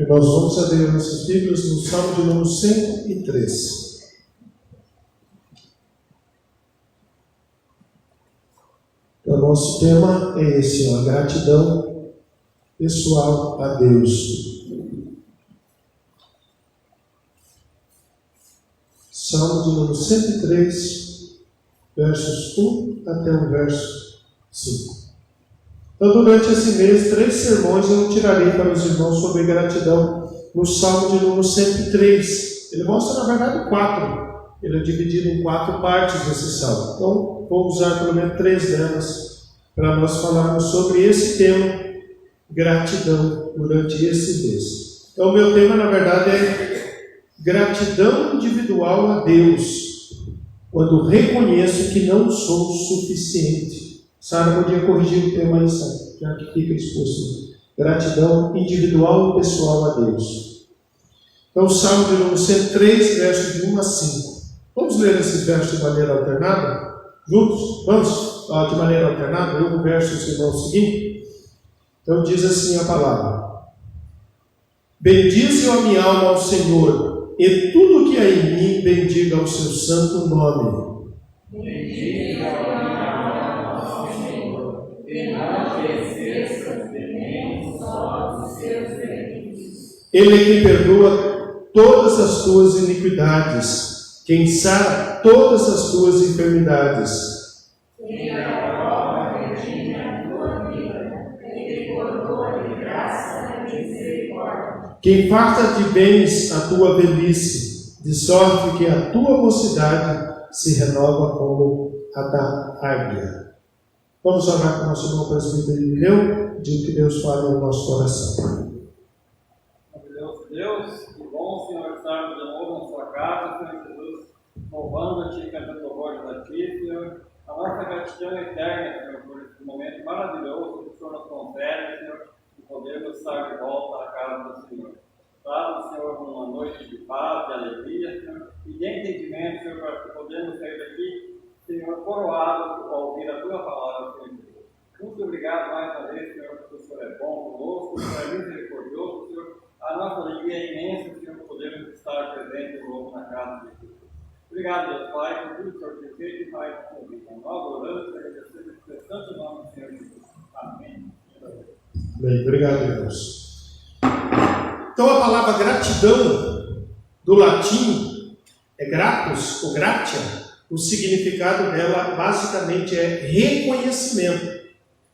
E nós vamos abrir nossas Bíblias no Salmo de número 103. O nosso tema é esse, a gratidão pessoal a Deus. Salmo de número 103, versos 1 até o verso 5. Então, durante esse mês, 3 sermões eu tirarei para os irmãos sobre gratidão no Salmo de número 103. Ele mostra, na verdade, 4. Ele é dividido em 4 partes desse salmo. Então, vou usar pelo menos 3 delas para nós falarmos sobre esse tema, gratidão, durante esse mês. Então, o meu tema, na verdade, é gratidão individual a Deus, quando reconheço que não sou suficiente. Sara podia corrigir o tema aí, já que fica exposto. Gratidão individual e pessoal a Deus. Então, o Salmo de número 103, versos de 1 a 5. Vamos ler esses versos de maneira alternada? Juntos? Vamos? De maneira alternada? Eu vou verso os irmãos seguinte. Então, diz assim a palavra: Bendize a minha alma ao Senhor, e tudo que há em mim bendiga o seu santo nome. Bendize a minha alma ao Senhor, e não esqueça nem só dos seus delitos. Ele é quem perdoa todas as tuas iniquidades, quem sara todas as tuas enfermidades. Quem aprova redime a tua vida, e te coroa de graça e misericórdia. Quem farta de bens a tua velhice, de sorte que a tua mocidade se renova como a da águia. Vamos orar com o nosso irmão presbítero Irineu, pedindo que Deus fale no nosso coração. Deus, que bom, Senhor, estarmos de novo na sua casa, Senhor Jesus, louvando-te e cantando louvores a ti, Senhor. A nossa gratidão eterna, Senhor, por esse momento maravilhoso que o Senhor nos confere, Senhor, de podermos estar de volta à casa do Senhor. Traga, Senhor, uma noite de paz, de alegria, Senhor, e de entendimento, Senhor, para que podemos sair daqui, Senhor, coroados ao ouvir a tua palavra, Senhor. Muito obrigado mais uma vez, Senhor, porque o Senhor é bom conosco, o Senhor é misericordioso, Senhor. A nossa alegria é imensa, Senhor, por podermos estar presentes de novo na casa de Deus. Obrigado, Deus Pai, por tudo que o Senhor tem feito e faz com a vida. Nós oramos e agradecemos o seu santo nome, Senhor Jesus. Amém. Bem, obrigado, Deus. Então, a palavra gratidão, do latim, é gratus, ou gratia. O significado dela, basicamente, é reconhecimento.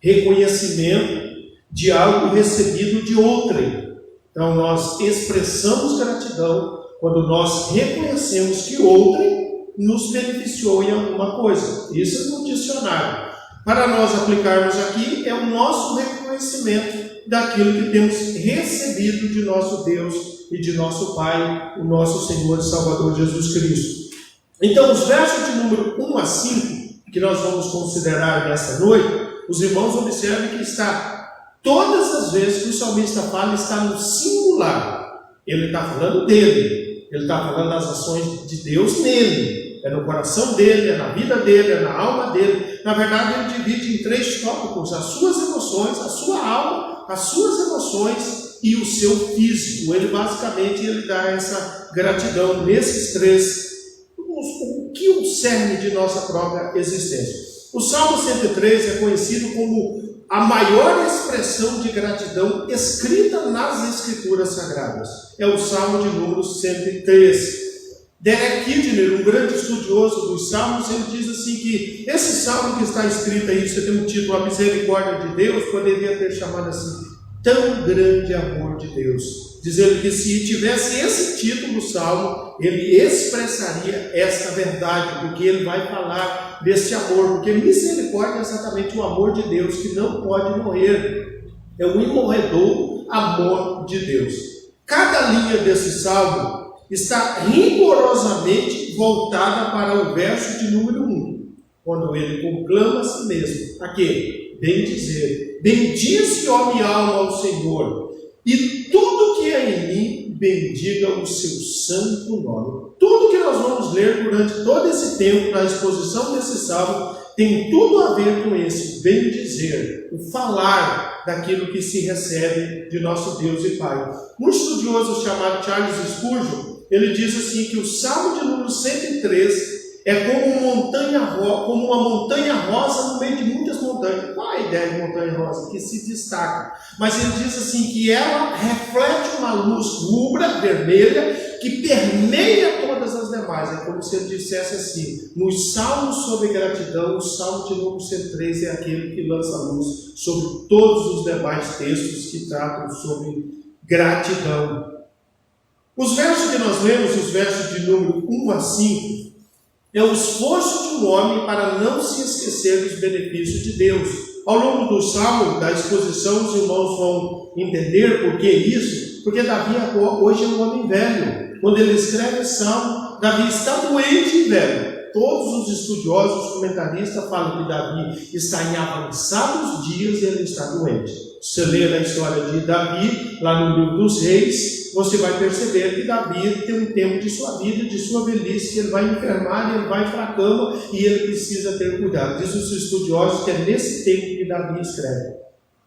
Reconhecimento de algo recebido de outrem. Então, nós expressamos gratidão quando nós reconhecemos que outrem nos beneficiou em alguma coisa. Isso é no dicionário. Para nós aplicarmos aqui, é o nosso reconhecimento daquilo que temos recebido de nosso Deus e de nosso Pai, o nosso Senhor e Salvador Jesus Cristo. Então, os versos de número 1 a 5, que nós vamos considerar nesta noite, os irmãos observem que está, todas as vezes que o salmista fala, está no singular. Ele está falando dele, ele está falando das ações de Deus nele. É no coração dele, é na vida dele, é na alma dele. Na verdade, ele divide em 3 tópicos: as suas emoções, a sua alma, as suas emoções e o seu físico. Ele basicamente dá essa gratidão nesses 3, o que o cerne de nossa própria existência. O Salmo 103 é conhecido como a maior expressão de gratidão escrita nas Escrituras Sagradas. É o Salmo de número 103. Derek Kidner, um grande estudioso dos Salmos, ele diz assim que esse Salmo que está escrito aí, você tem um título, A Misericórdia de Deus, poderia ter chamado assim, Tão Grande Amor de Deus. Dizendo que se tivesse esse título no Salmo, ele expressaria esta verdade, porque ele vai falar desse amor, porque misericórdia é exatamente o amor de Deus, que não pode morrer. É o imorredor amor de Deus. Cada linha desse Salmo está rigorosamente voltada para o verso de número 1, quando ele conclama a si mesmo. Aqui, bem dizer, bendize, ó minha alma, ao Senhor, e tudo que é em mim, bendiga o seu santo nome. Tudo que nós vamos ler durante todo esse tempo, na exposição desse salmo, tem tudo a ver com esse bem dizer, o falar daquilo que se recebe de nosso Deus e Pai. Um estudioso chamado Charles Spurgeon, ele diz assim que o Salmo de número 103 é como uma montanha rosa no meio de muitas montanhas. Qual é a ideia de montanha rosa? Que se destaca. Mas ele diz assim que ela reflete uma luz rubra, vermelha, que permeia todas as demais. É como se ele dissesse assim: nos salmos sobre gratidão, o salmo de número 103 é aquele que lança luz sobre todos os demais textos que tratam sobre gratidão. Os versos que nós lemos, os versos de número 1 a 5, é o esforço de um homem para não se esquecer dos benefícios de Deus. Ao longo do salmo, da exposição, os irmãos vão entender por que isso, porque Davi hoje é um homem velho. Quando ele escreve o salmo, Davi está doente e velho. Todos os estudiosos, os comentaristas falam que Davi está em avançados dias e ele está doente. Se você ler a história de Davi, lá no livro dos Reis, você vai perceber que Davi tem um tempo de sua vida, de sua velhice, que ele vai enfermar, ele vai para a cama e ele precisa ter cuidado. Diz os estudiosos que é nesse tempo que Davi escreve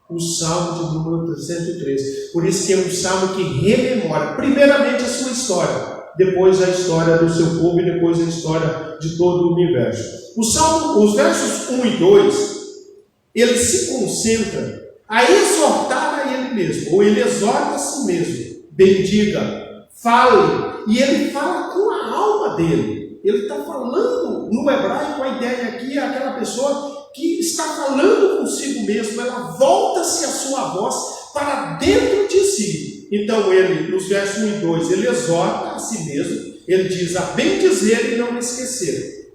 o Salmo de número 103. Por isso que é um salmo que rememora, primeiramente, a sua história, depois a história do seu povo e depois a história de todo o universo. O salmo, os versos 1 e 2, ele se concentra a exortar a ele mesmo, ou ele exorta a si mesmo. Bendiga, fale, e ele fala com a alma dele. Ele está falando no hebraico, a ideia aqui é aquela pessoa que está falando consigo mesmo, ela volta-se a sua voz para dentro de si. Então ele, nos versos 1 e 2, ele exorta a si mesmo, ele diz a bem dizer e não esquecer.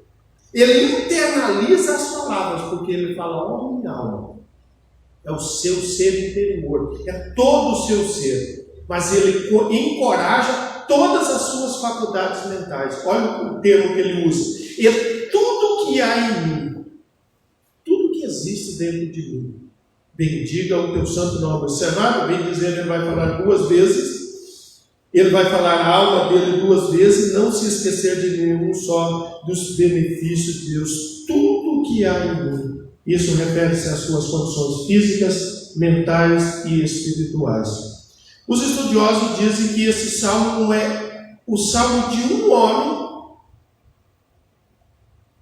Ele internaliza as palavras, porque ele fala, ó minha alma, é o seu ser interior, é todo o seu ser. Mas ele encoraja todas as suas faculdades mentais. Olha o termo que ele usa. E tudo que há em mim, tudo que existe dentro de mim, bendiga o teu santo nome. Observaram? Bem dizer, ele vai falar 2 vezes. Ele vai falar a alma dele 2 vezes e não se esquecer de nenhum só dos benefícios de Deus. Tudo que há em mim. Isso refere-se às suas condições físicas, mentais e espirituais. Os estudiosos dizem que esse salmo não é o salmo de um homem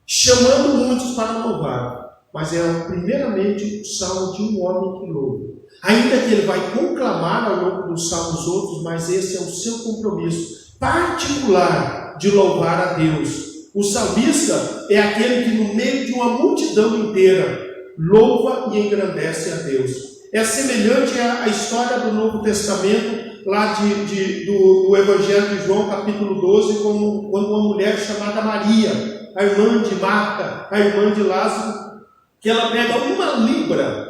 chamando muitos para louvar, mas é primeiramente o salmo de um homem que louva. Ainda que ele vai conclamar ao longo dos salmos outros, mas esse é o seu compromisso particular de louvar a Deus. O salmista é aquele que no meio de uma multidão inteira louva e engrandece a Deus. É semelhante à história do Novo Testamento, lá do Evangelho de João, capítulo 12, quando uma mulher chamada Maria, a irmã de Marta, a irmã de Lázaro, que ela pega 1 libra,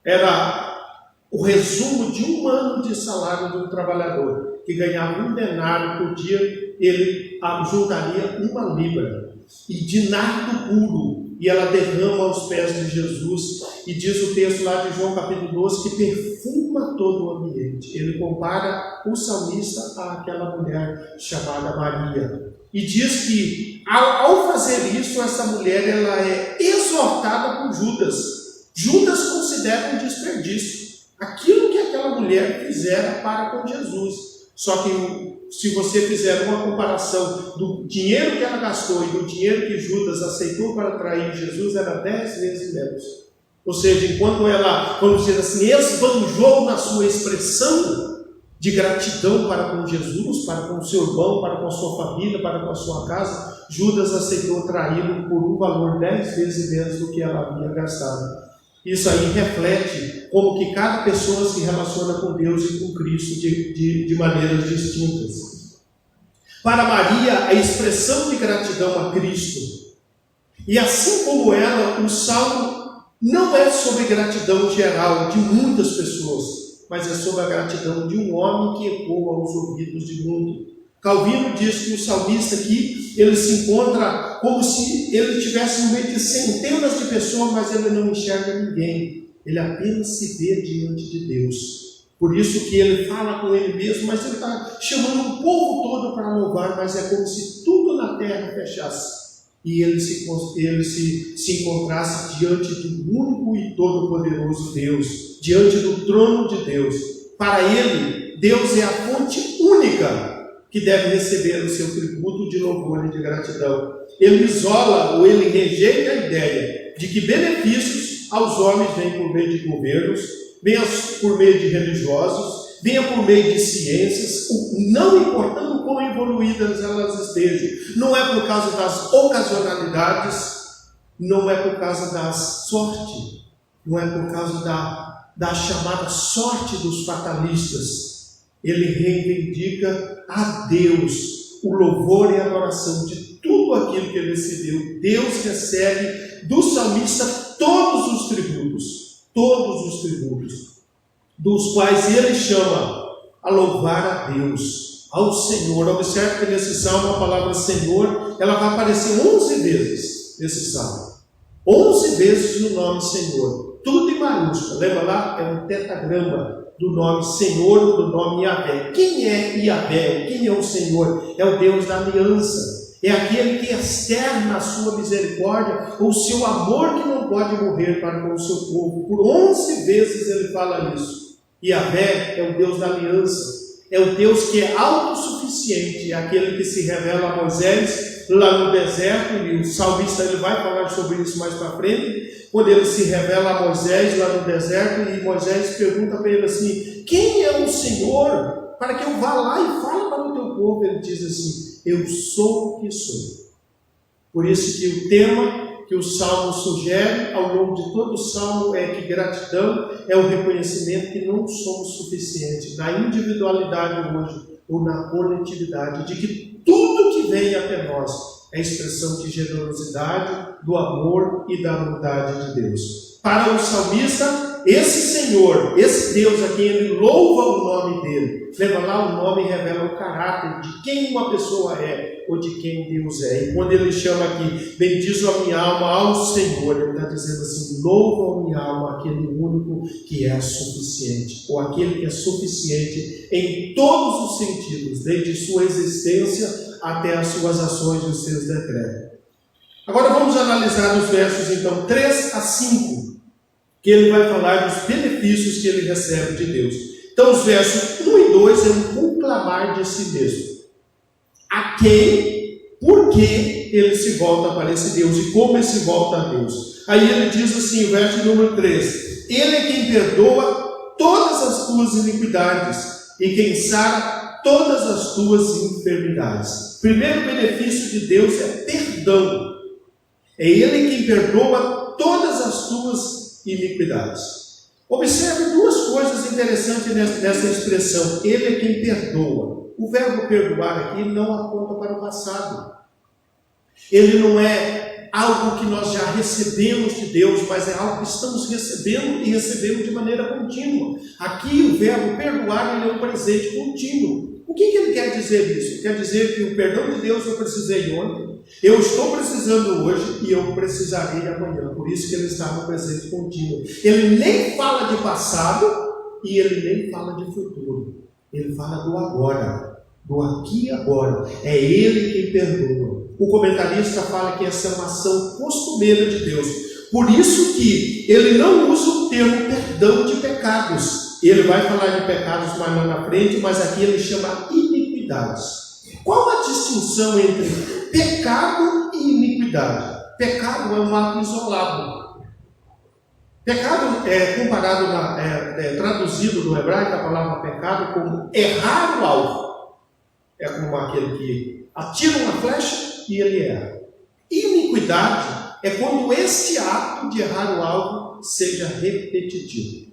era o resumo de 1 ano de salário de um trabalhador, que ganhava 1 denário por dia, ele juntaria 1 libra, e de nardo puro, e ela derrama aos pés de Jesus, e diz o texto lá de João capítulo 12, que perfuma todo o ambiente. Ele compara o salmista àquela mulher chamada Maria, e diz que ao fazer isso, essa mulher ela é exortada por Judas. Judas considera um desperdício aquilo que aquela mulher fizera para com Jesus. Só que se você fizer uma comparação do dinheiro que ela gastou e do dinheiro que Judas aceitou para trair Jesus, era 10 vezes menos. Ou seja, enquanto ela, vamos dizer assim, esbanjou na sua expressão de gratidão para com Jesus, para com o seu irmão, para com a sua família, para com a sua casa, Judas aceitou traí-lo por um valor 10 vezes menos do que ela havia gastado. Isso aí reflete como que cada pessoa se relaciona com Deus e com Cristo de maneiras distintas. Para Maria, a expressão de gratidão a Cristo. E assim como ela, o salmo não é sobre gratidão geral de muitas pessoas, mas é sobre a gratidão de um homem que ecoa aos ouvidos de muitos. Calvino diz que o salmista aqui, ele se encontra como se ele estivesse no meio de centenas de pessoas, mas ele não enxerga ninguém. Ele apenas se vê diante de Deus. Por isso que ele fala com ele mesmo, mas ele está chamando o povo todo para louvar, mas é como se tudo na terra fechasse. e ele se encontrasse diante do único e todo-poderoso Deus, diante do trono de Deus. Para ele, Deus é a fonte única que deve receber o seu tributo de louvor e de gratidão. Ele isola ou ele rejeita a ideia de que benefícios aos homens vêm por meio de governos, venham por meio de religiosos, venham por meio de ciências, não importando quão evoluídas elas estejam. Não é por causa das ocasionalidades, não é por causa da sorte, não é por causa da chamada sorte dos fatalistas. Ele reivindica a Deus o louvor e a adoração de tudo aquilo que ele recebeu. Deus recebe do salmista todos os tributos, dos quais ele chama a louvar a Deus, ao Senhor. Observe que nesse salmo a palavra Senhor, ela vai aparecer 11 vezes nesse salmo. 11 vezes no nome Senhor, tudo em maiúsculo. Lembra lá? É um tetagrama do nome Senhor, do nome Yahvé. Quem é Yahvé? Quem é o Senhor? É o Deus da aliança. É aquele que externa a sua misericórdia, o seu amor que não pode morrer para com o seu povo. Por 11 vezes ele fala isso. Yahvé é o Deus da aliança. É o Deus que é autossuficiente, é aquele que se revela a Moisés lá no deserto, e o salmista ele vai falar sobre isso mais para frente, quando ele se revela a Moisés lá no deserto, e Moisés pergunta para ele assim: quem é o Senhor? Para que eu vá lá e fale para o teu povo. Ele diz assim: eu sou o que sou. Por isso que o tema que o Salmo sugere ao longo de todo o Salmo é que gratidão é o reconhecimento que não somos suficientes na individualidade hoje ou na coletividade, de que tudo que vem até nós é expressão de generosidade, do amor e da bondade de Deus. Para o salmista, esse Senhor, esse Deus a quem ele louva o nome dele, lembra lá, o nome revela o caráter de quem uma pessoa é ou de quem Deus é. E quando ele chama aqui, bendizo a minha alma ao Senhor, ele está dizendo assim: louva a minha alma aquele único que é suficiente, ou aquele que é suficiente em todos os sentidos, desde sua existência até as suas ações e os seus decretos. Agora vamos analisar os versos então 3 a 5, que ele vai falar dos benefícios que ele recebe de Deus. Então os versos 1 e 2 é um conclamar de si mesmo. A quem, por que ele se volta para esse Deus e como ele se volta a Deus. Aí ele diz assim, verso número 3: ele é quem perdoa todas as tuas iniquidades e quem sara todas as tuas enfermidades. Primeiro benefício de Deus é perdão. É ele quem perdoa todas as tuas iniquidades. Observe duas coisas interessantes nessa expressão: ele é quem perdoa. O verbo perdoar aqui não aponta para o passado. Ele não é algo que nós já recebemos de Deus, mas é algo que estamos recebendo e recebemos de maneira contínua. Aqui o verbo perdoar ele é um presente contínuo. O que ele quer dizer isso? Quer dizer que o perdão de Deus eu precisei ontem, eu estou precisando hoje e eu precisarei amanhã. Por isso que ele está no presente contínuo. Ele nem fala de passado e ele nem fala de futuro. Ele fala do agora, do aqui e agora. É ele quem perdoa. O comentarista fala que essa é uma ação costumeira de Deus. Por isso que ele não usa o termo perdão de pecados. Ele vai falar de pecados mais lá na frente, mas aqui ele chama iniquidades. Qual a distinção entre pecado e iniquidade? Pecado é um ato isolado. Pecado é comparado, traduzido do hebraico, a palavra pecado como errar o alvo. É como aquele que atira uma flecha e ele erra. Iniquidade é quando este ato de errar o alvo seja repetitivo.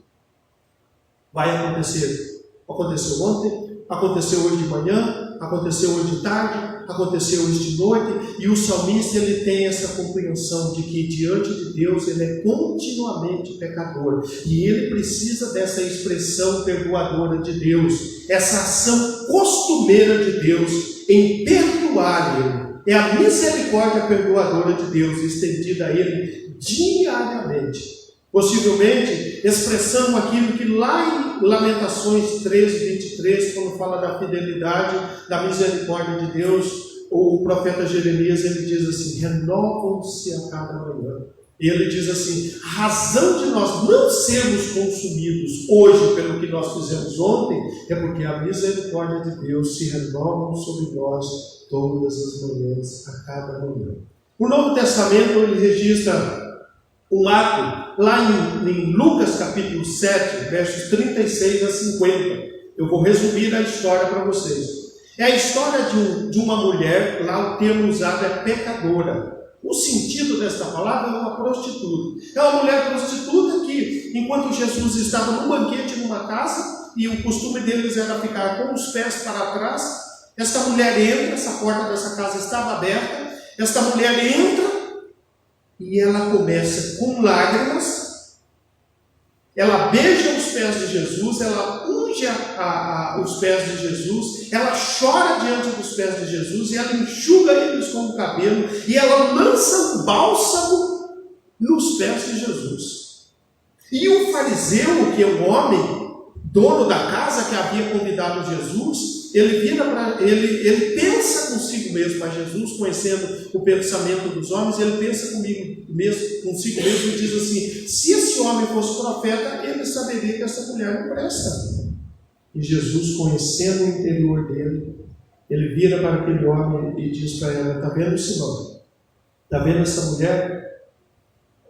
Vai acontecer. Aconteceu ontem, aconteceu hoje de manhã, aconteceu hoje de tarde, aconteceu hoje de noite, e o salmista ele tem essa compreensão de que diante de Deus ele é continuamente pecador, e ele precisa dessa expressão perdoadora de Deus, essa ação costumeira de Deus em perdoar ele. É a misericórdia perdoadora de Deus estendida a ele diariamente. Possivelmente expressando aquilo que lá em Lamentações 3:23, quando fala da fidelidade, da misericórdia de Deus, o profeta Jeremias, ele diz assim: renovam-se a cada manhã. E ele diz assim: a razão de nós não sermos consumidos hoje pelo que nós fizemos ontem é porque a misericórdia de Deus se renova sobre nós todas as manhãs, a cada manhã. O Novo Testamento ele registra um ato lá em Lucas capítulo 7, versos 36 a 50. Eu vou resumir a história para vocês. É a história de uma mulher, lá o termo usado é pecadora. O sentido desta palavra é uma prostituta. É uma mulher prostituta que, enquanto Jesus estava num banquete numa casa, e o costume deles era ficar com os pés para trás, esta mulher entra, essa porta dessa casa estava aberta, esta mulher entra e ela começa com lágrimas, ela beija os pés de Jesus, ela unge os pés de Jesus, ela chora diante dos pés de Jesus, e ela enxuga eles com o cabelo, e ela lança um bálsamo nos pés de Jesus. E o fariseu, que é um homem, dono da casa que havia convidado Jesus, ele pensa consigo mesmo, mas Jesus, conhecendo o pensamento dos homens, ele pensa consigo mesmo e diz assim: se esse homem fosse profeta, ele saberia que essa mulher não presta. E Jesus, conhecendo o interior dele, ele vira para aquele homem e diz para ela: está vendo, Simão? Está vendo essa mulher?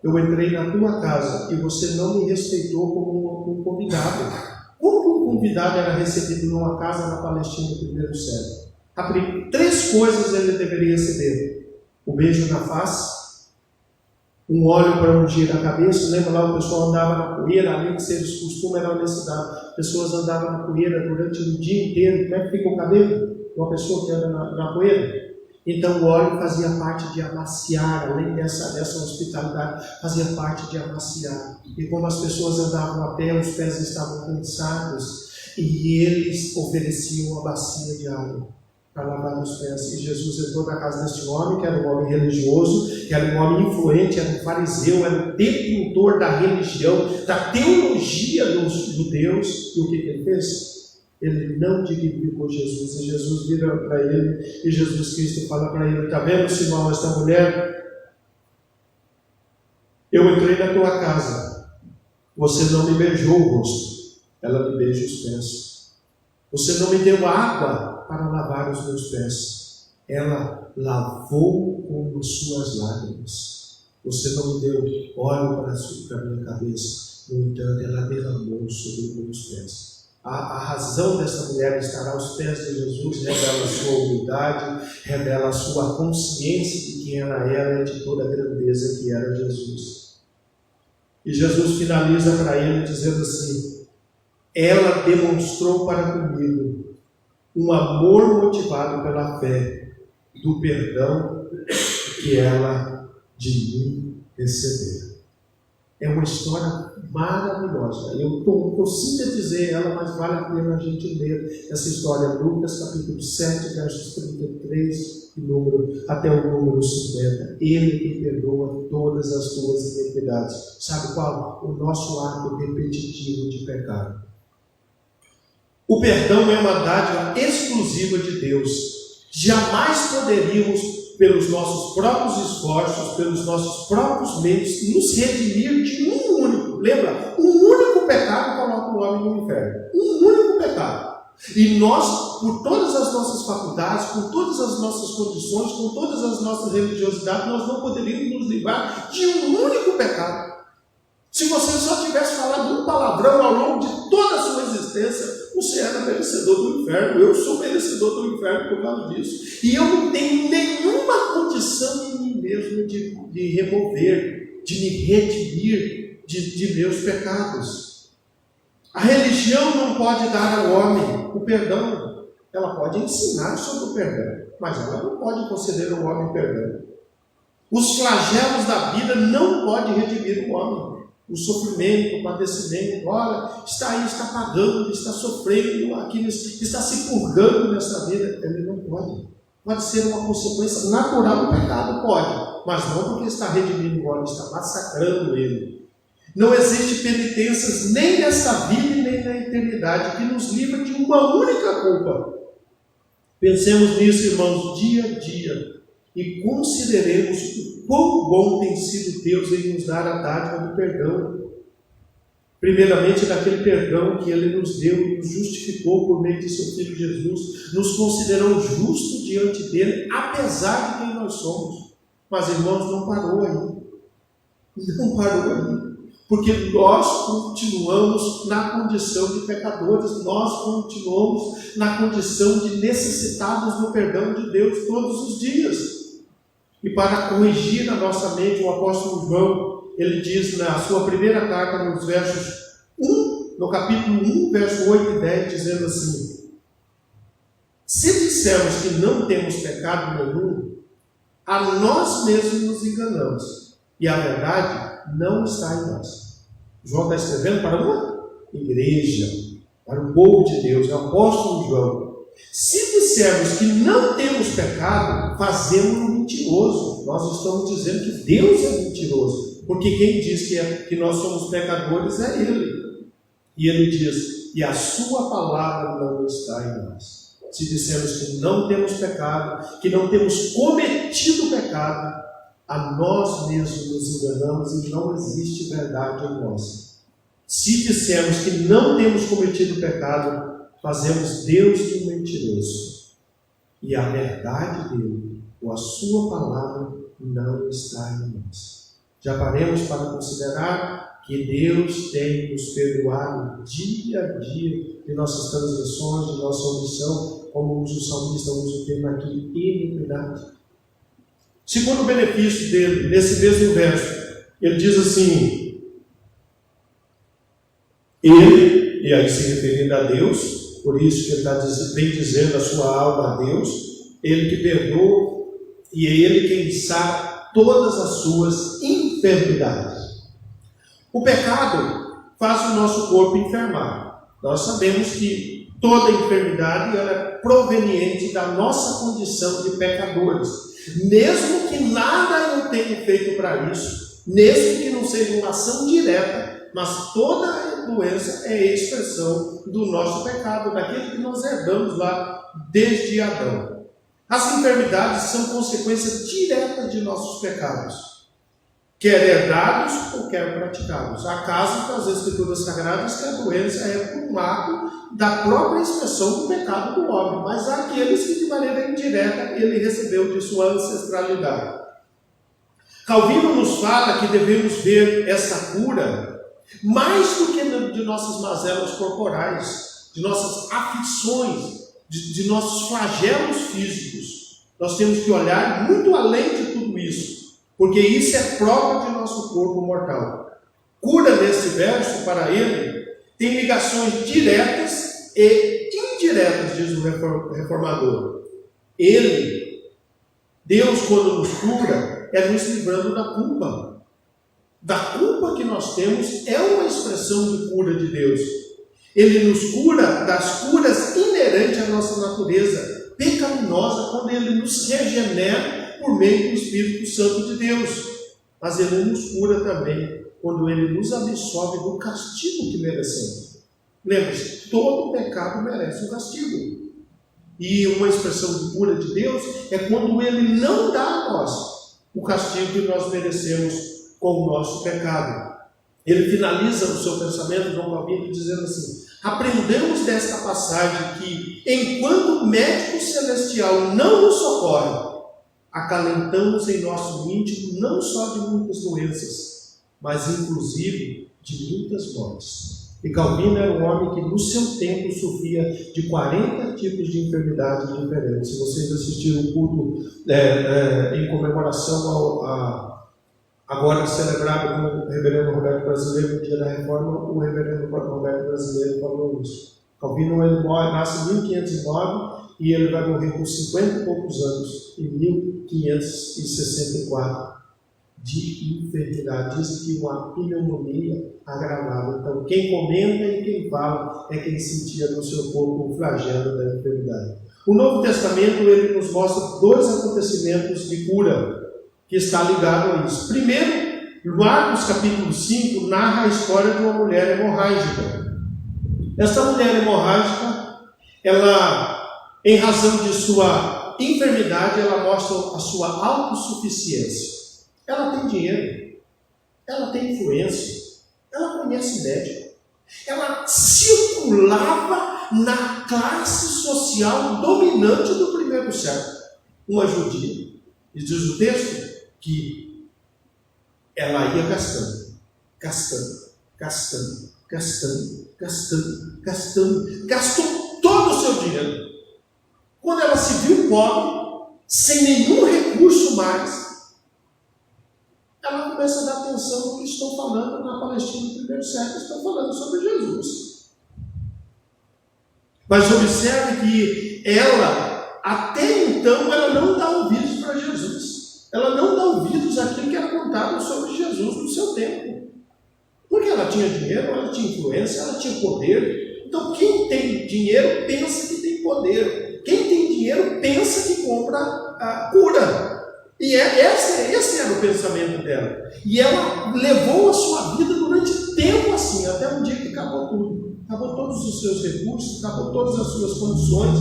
Eu entrei na tua casa e você não me respeitou como um convidado. Como um convidado era recebido numa casa na Palestina do primeiro século? 3 coisas ele deveria receber: o beijo na face, um óleo para ungir a cabeça. Lembra lá, o pessoal andava na poeira, além de ser os costumes, era a necessidade. As pessoas andavam na poeira durante o dia inteiro. Como é que fica o cabelo? Uma pessoa que anda na poeira. Então o óleo fazia parte de amaciar, além dessa hospitalidade, fazia parte de amaciar. E como as pessoas andavam a pé, os pés estavam cansados, e eles ofereciam uma bacia de água para lavar os pés. E Jesus entrou na casa deste homem, que era um homem religioso, que era um homem influente, era um fariseu, era um detentor da religião, da teologia dos judeus. E o que ele fez? Ele não dignificou Jesus. E Jesus vira para ele, e Jesus Cristo fala para ele: está vendo, Simão, esta mulher? Eu entrei na tua casa, você não me beijou o rosto, ela me beija os pés. Você não me deu água para lavar os meus pés, ela lavou com suas lágrimas. Você não me deu óleo para a minha cabeça, no entanto, ela derramou sobre os meus pés. A razão dessa mulher estar aos pés de Jesus revela a sua humildade, revela a sua consciência de quem ela era e de toda a grandeza que era Jesus. E Jesus finaliza para ele dizendo assim: ela demonstrou para comigo um amor motivado pela fé do perdão que ela de mim recebeu. É uma história maravilhosa. Eu sintetizei ela, mas vale a pena a gente ler essa história. Lucas capítulo 7, versos 33 até o número 50. Ele que perdoa todas as tuas iniquidades. Sabe qual? O nosso ato repetitivo de pecado. O perdão é uma dádiva exclusiva de Deus. Jamais poderíamos, pelos nossos próprios esforços, pelos nossos próprios meios, nos redimir de um único. Lembra? Um único pecado coloca o homem no inferno. Um único pecado. E nós, por todas as nossas faculdades, com todas as nossas condições, com todas as nossas religiosidades, nós não poderíamos nos livrar de um único pecado. Se você só tivesse falado um palavrão ao longo de toda a sua existência, você era merecedor do inferno. Eu sou merecedor do inferno por causa disso. E eu não tenho nenhuma condição em mim mesmo de remover, de me redimir de meus pecados. A religião não pode dar ao homem o perdão. Ela pode ensinar sobre o perdão, mas ela não pode conceder ao homem perdão. Os flagelos da vida não podem redimir o homem. O sofrimento, o padecimento, olha, está aí, está pagando, está sofrendo, aqui, está se purgando nessa vida. Ele não pode. Pode ser uma consequência natural do pecado, pode, mas não porque está redimindo o homem, está massacrando ele. Não existe penitências nem nesta vida e nem na eternidade que nos livra de uma única culpa. Pensemos nisso, irmãos, dia a dia, e consideremos o quão bom tem sido Deus em nos dar a dádiva do perdão. Primeiramente, daquele perdão que Ele nos deu e nos justificou por meio de seu Filho Jesus, nos considerou justos diante dEle, apesar de quem nós somos. Mas, irmãos, não parou aí. Não parou aí. Porque nós continuamos na condição de pecadores, nós continuamos na condição de necessitados do perdão de Deus todos os dias. E para corrigir a nossa mente, o apóstolo João, ele diz na sua primeira carta, nos versos 1, no capítulo 1, verso 8 e 10, dizendo assim: se dissermos que não temos pecado nenhum, a nós mesmos nos enganamos, e a verdade não está em nós. João está escrevendo para uma igreja, para o povo de Deus, é o apóstolo João. Se dissermos que não temos pecado, fazemos-no mentiroso. Nós estamos dizendo que Deus é mentiroso, porque quem diz que nós somos pecadores é Ele. E Ele diz: e a sua palavra não está em nós. Se dissermos que não temos pecado, que não temos cometido pecado, a nós mesmos nos enganamos e não existe verdade em nós. Se dissermos que não temos cometido pecado, fazemos Deus de mentiroso, e a verdade dele, ou a sua palavra, não está em nós. Já paremos para considerar que Deus tem nos perdoado dia a dia de nossas transgressões, de nossa omissão, como usa o salmista, usa o termo aqui, iniquidade. Segundo o benefício dele, nesse mesmo verso, ele diz assim: ele, e aí se referindo a Deus, por isso que ele está bem dizendo a sua alma a Deus, ele que perdoa, e é ele quem sabe todas as suas enfermidades. O pecado faz o nosso corpo enfermar. Nós sabemos que toda enfermidade ela é proveniente da nossa condição de pecadores. Mesmo que nada eu tenha feito para isso, mesmo que não seja uma ação direta, mas toda a doença é expressão do nosso pecado, daquilo que nós herdamos lá desde Adão. As enfermidades são consequência direta de nossos pecados, quer herdados ou quer praticados. Há casos das Escrituras Sagradas que a doença é um ato da própria expressão do pecado do homem, mas há aqueles que de maneira indireta ele recebeu de sua ancestralidade. Calvino nos fala que devemos ver essa cura mais do que de nossas mazelas corporais, de nossas aflições, de nossos flagelos físicos. Nós temos que olhar muito além de tudo isso, porque isso é próprio de nosso corpo mortal. Cura nesse verso, para ele, tem ligações diretas e indiretas, diz o reformador. Ele, Deus, quando nos cura, é nos livrando da culpa. Da culpa que nós temos é uma expressão de cura de Deus. Ele nos cura das curas inerentes à nossa natureza pecaminosa, quando Ele nos regenera por meio do Espírito Santo de Deus. Mas Ele nos cura também quando Ele nos absolve do castigo que merecemos. Lembre-se, todo pecado merece um castigo. E uma expressão de cura de Deus é quando Ele não dá a nós o castigo que nós merecemos com o nosso pecado. Ele finaliza o seu pensamento, João Calvino, dizendo assim: aprendemos desta passagem que, enquanto o médico celestial não nos socorre, acalentamos em nosso íntimo não só de muitas doenças, mas inclusive de muitas mortes. E Calvino era um homem que no seu tempo sofria de 40 tipos de enfermidades diferentes. Se vocês assistiram o culto em comemoração agora celebrado com o reverendo Roberto Brasileiro no dia da reforma, o reverendo Roberto Brasileiro falou isso. Calvino ele nasce em 1509 e ele vai morrer com 50 e poucos anos, em 1564, de enfermidade. Diz que uma pneumonia agravada. Então, quem comenta e quem fala é quem sentia no seu corpo o flagelo da enfermidade. O Novo Testamento ele nos mostra dois acontecimentos de cura que está ligado a isso. Primeiro, Marcos capítulo 5 narra a história de uma mulher hemorrágica. Essa mulher hemorrágica, ela em razão de sua enfermidade, ela mostra a sua autossuficiência. Ela tem dinheiro, ela tem influência, ela conhece médico, ela circulava na classe social dominante do primeiro século, uma judia. E diz o texto que ela ia gastando, gastou todo o seu dinheiro. Quando ela se viu pobre, sem nenhum recurso mais, ela começa a dar atenção no que estão falando na Palestina do primeiro século, estão falando sobre Jesus. Mas observe que ela, até então, ela não dá ouvidos para Jesus. Ela não dá ouvidos àquilo que era contado sobre Jesus no seu tempo. Porque ela tinha dinheiro, ela tinha influência, ela tinha poder. Então, quem tem dinheiro pensa que tem poder. Quem tem dinheiro pensa que compra a cura. E esse era o pensamento dela. E ela levou a sua vida durante tempo assim, até um dia que acabou tudo. Acabou todos os seus recursos, acabou todas as suas condições.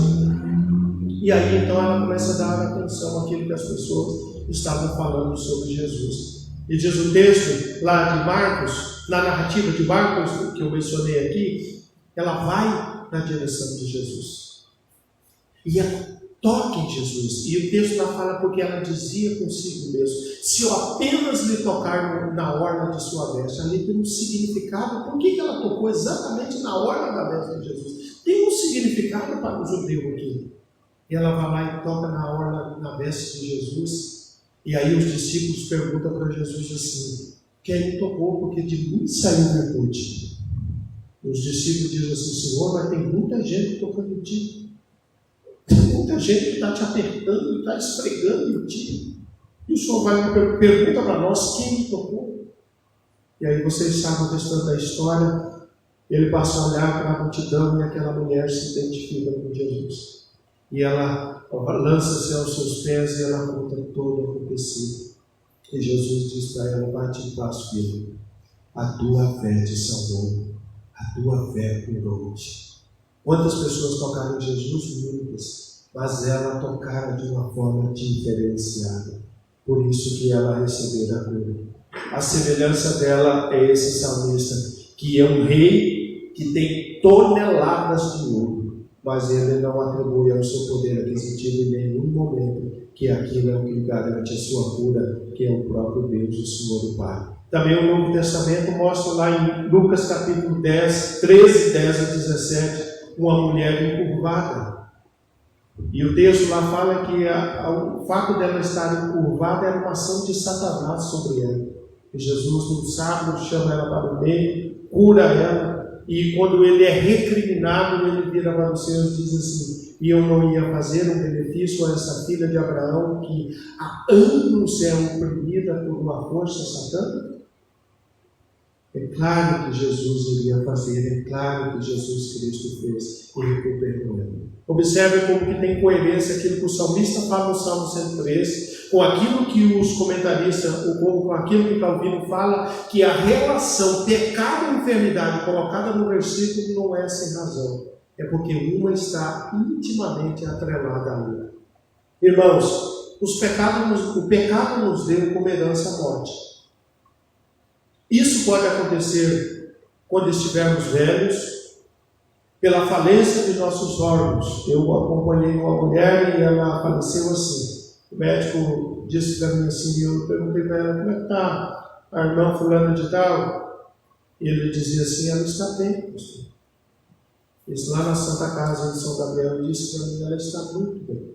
E aí então ela começa a dar atenção àquilo que as pessoas estavam falando sobre Jesus. E diz o texto lá de Marcos, na narrativa de Marcos, que eu mencionei aqui, ela vai na direção de Jesus. E ela toca em Jesus. E o texto lá fala porque ela dizia consigo mesmo: se eu apenas lhe tocar na orla de sua veste, ali tem um significado. Por que ela tocou exatamente na orla da veste de Jesus? Tem um significado para o judeu aqui. E ela vai lá e toca na orla, na veste de Jesus. E aí os discípulos perguntam para Jesus assim: quem me tocou? Porque de mim saiu virtude. Os discípulos dizem assim: Senhor, mas tem muita gente tocando em ti. Tem muita gente que está te apertando, está esfregando em ti. E o Senhor vai e pergunta para nós: quem me tocou? E aí vocês sabem o restante da história. Ele passa a olhar para a multidão e aquela mulher se identifica com Jesus. E ela lança-se aos seus pés e ela conta todo o acontecido. E Jesus diz para ela: vai-te em paz, filha. A tua fé te salvou. A tua fé curou-te. Quantas pessoas tocaram em Jesus? Muitas. Mas ela tocara de uma forma diferenciada. Por isso que ela recebera a cura. A semelhança dela é esse salmista, que é um rei que tem toneladas de ouro. Mas ele não atribui ao seu poder aquisitivo em nenhum momento que aquilo é o que garante a sua cura, que é o próprio Deus, o Senhor do Pai. Também o Novo Testamento mostra lá em Lucas capítulo 10, 13, 10 a 17, uma mulher encurvada. E o texto lá fala que o fato dela estar encurvada era uma ação de Satanás sobre ela. E Jesus, no sábado, chama ela para o meio, cura ela. E quando ele é recriminado, ele vira para os seus e diz assim: e eu não ia fazer um benefício a essa filha de Abraão que há anos é oprimida por uma força satânica? É claro que Jesus iria fazer, é claro que Jesus Cristo fez e recuperou ela. Observe como que tem coerência aquilo que o salmista fala no Salmo 103, com aquilo que os comentaristas, ou com aquilo que Calvino fala, que a relação pecado e enfermidade colocada no versículo não é sem razão. É porque uma está intimamente atrelada à outra. Irmãos, o pecado nos deu como herança a morte. Isso pode acontecer quando estivermos velhos, pela falência de nossos órgãos. Eu acompanhei uma mulher e ela faleceu assim. O médico disse para mim assim, eu perguntei para ela: como é que está a irmã fulana de tal? E ele dizia assim: ela está bem, pastor. Isso lá na Santa Casa de São Gabriel disse para mim: ela está muito bem.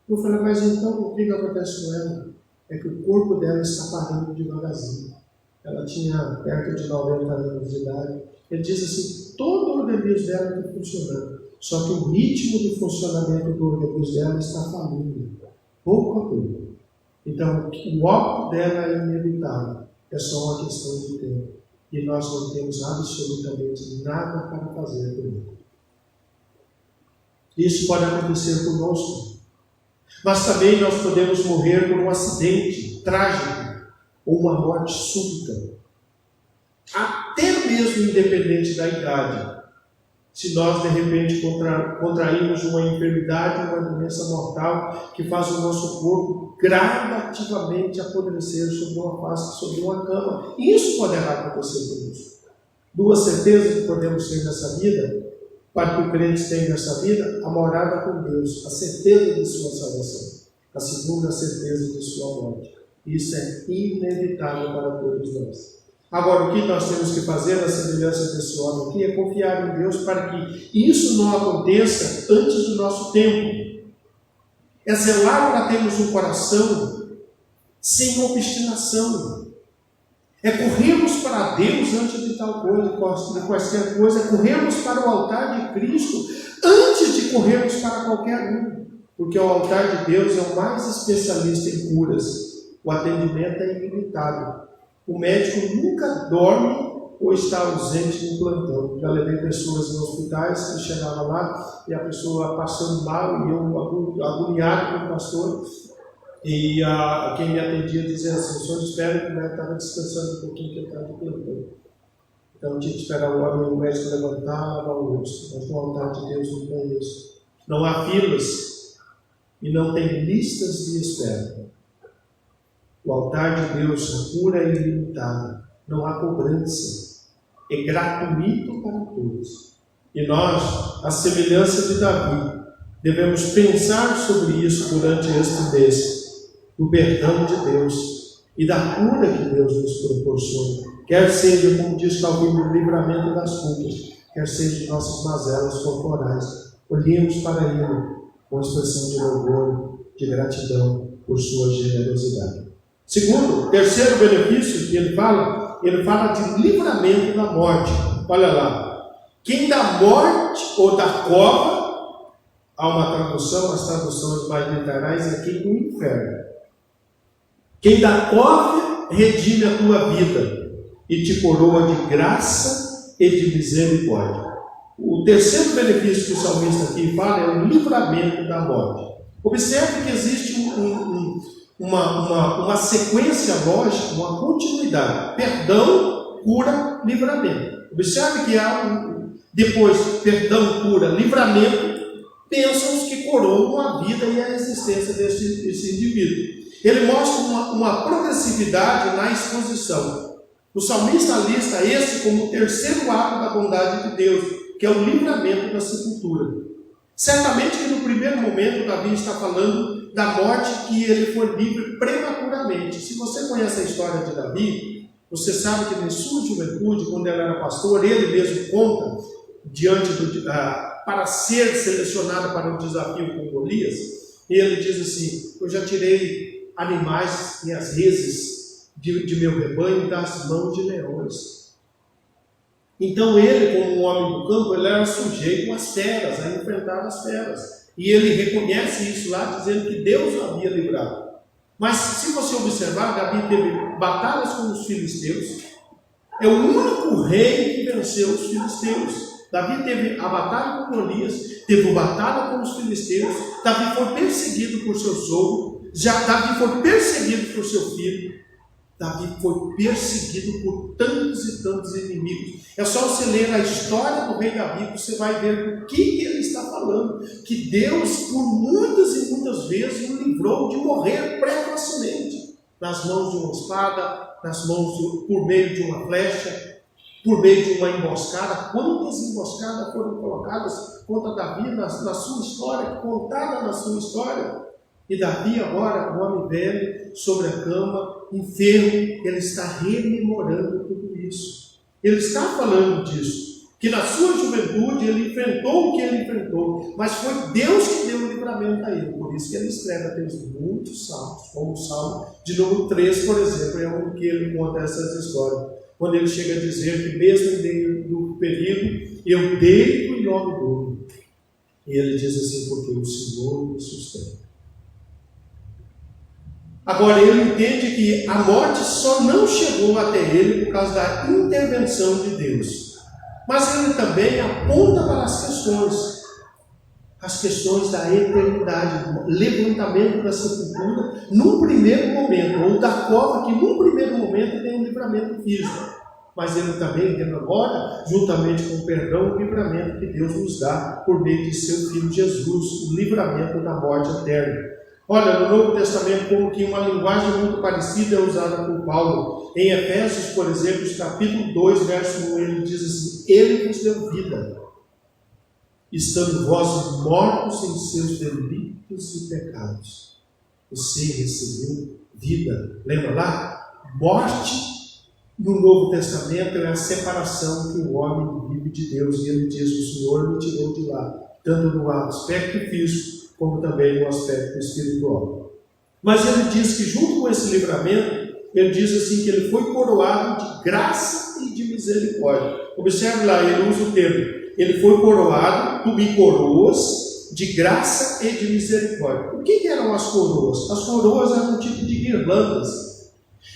Eu falei: mas então o que acontece com ela? É que o corpo dela está parando devagarzinho. Ela tinha perto de 90 anos de idade. Ele diz assim: todo o organismo dela está funcionando, só que o ritmo de funcionamento do organismo dela está falindo, pouco a pouco. Então, o óbito dela é inevitável, é só uma questão de tempo. E nós não temos absolutamente nada para fazer por ele. Isso pode acontecer conosco. Mas também nós podemos morrer por um acidente trágico ou uma morte súbita, até mesmo independente da idade. se nós de repente contraímos uma enfermidade, uma doença mortal que faz o nosso corpo gradativamente apodrecer sobre uma cama. Isso poderá acontecer conosco. Duas certezas que podemos ter nessa vida, para que o crente tenha nessa vida: a morada com Deus, a certeza de sua salvação. A segunda, a certeza de sua morte. Isso é inevitável para todos nós. Agora, o que nós temos que fazer na semelhança desse homem aqui é confiar em Deus para que isso não aconteça antes do nosso tempo. É zelar para termos um coração sem obstinação. É corrermos para Deus antes de tal coisa, de qualquer coisa. É corrermos para o altar de Cristo antes de corrermos para qualquer um. Porque o altar de Deus é o mais especialista em curas. O atendimento é ilimitado. O médico nunca dorme ou está ausente no plantão. Já levei pessoas em hospitais que chegavam lá e a pessoa passando mal e eu agoniado com o pastor. E quem me atendia dizia assim: o senhor espera que o médico estava descansando um pouquinho, que ele estava no plantão. Então tinha que esperar o médico levantar, lavar o rosto. Mas no altar de Deus não tem isso. Não há filas e não tem listas de espera. O altar de Deus, a cura é ilimitada, não há cobrança, é gratuito para todos. E nós, a semelhança de Davi, devemos pensar sobre isso durante este mês, do perdão de Deus e da cura que Deus nos proporciona. Quer seja, como diz Calvino, o livramento das culpas, quer seja de nossas mazelas corporais. Olhemos para Ele com expressão de louvor, de gratidão por sua generosidade. Segundo, terceiro benefício que ele fala de livramento da morte. Olha lá. Quem da morte ou da cova, há uma tradução, as traduções mais literais é quem do inferno. Quem da cova redime a tua vida e te coroa de graça e de misericórdia. O terceiro benefício que o salmista aqui fala é o livramento da morte. Observe que existe uma sequência lógica, uma continuidade: perdão, cura, livramento. Observe que há depois perdão, cura, livramento, bênçãos que coroam a vida e a existência desse indivíduo. Ele mostra uma progressividade na exposição. O salmista lista esse como o terceiro ato da bondade de Deus, que é o livramento da sepultura. Certamente que no primeiro momento Davi está falando da morte que ele foi livre prematuramente. Se você conhece a história de Davi, você sabe que em sua juventude, quando ele era pastor, ele mesmo conta, para ser selecionado para o desafio com Golias, e ele diz assim: eu já tirei animais e as reses de meu rebanho das mãos de leões. Então ele, como um homem do campo, ele era sujeito às feras, a enfrentar as feras. E ele reconhece isso lá, dizendo que Deus o havia livrado. Mas se você observar, Davi teve batalhas com os filisteus. É o único rei que venceu os filisteus. Davi teve a batalha com Golias, teve a batalha com os filisteus. Davi foi perseguido por seu sogro. Davi foi perseguido por seu filho. Davi foi perseguido por tantos e tantos inimigos. É só você ler a história do rei Davi, que você vai ver o que ele está falando. Que Deus, por muitas e muitas vezes, o livrou de morrer precocemente. Nas mãos de uma espada, por meio de uma flecha, por meio de uma emboscada. Quantas emboscadas foram colocadas contra Davi na sua história, contada na sua história? E Davi agora, um homem velho, sobre a cama, enfermo, ele está rememorando tudo isso. Ele está falando disso, que na sua juventude ele enfrentou o que ele enfrentou, mas foi Deus que deu o livramento a ele. Por isso que ele escreve até muitos salmos, como o Salmo de número 3, por exemplo, é um que ele conta essas histórias. Quando ele chega a dizer que mesmo em meio do perigo, eu deito e não me durmo. E ele diz assim: porque o Senhor me sustenta. Agora, ele entende que a morte só não chegou até ele por causa da intervenção de Deus. Mas ele também aponta para as questões da eternidade, do levantamento da sepultura, num primeiro momento, ou da cova, que num primeiro momento tem um livramento físico. mas ele também rememora, juntamente com o perdão, o livramento que Deus nos dá por meio de seu Filho Jesus, o livramento da morte eterna. Olha, no Novo Testamento, como que uma linguagem muito parecida é usada por Paulo. Em Efésios, por exemplo, capítulo 2, verso 1, ele diz assim: Ele vos deu vida, estando vós mortos em seus delitos e pecados. Você recebeu vida. Lembra lá? Morte no Novo Testamento é a separação que o homem vive de Deus. E ele diz: o Senhor me tirou de lá, tanto no aspecto físico, como também no aspecto espiritual. Mas ele diz que junto com esse livramento, ele diz assim que ele foi coroado de graça e de misericórdia. Observe lá, ele usa o termo: ele foi coroado, tu me coroas de graça e de misericórdia. O que eram as coroas? As coroas eram um tipo de guirlandas,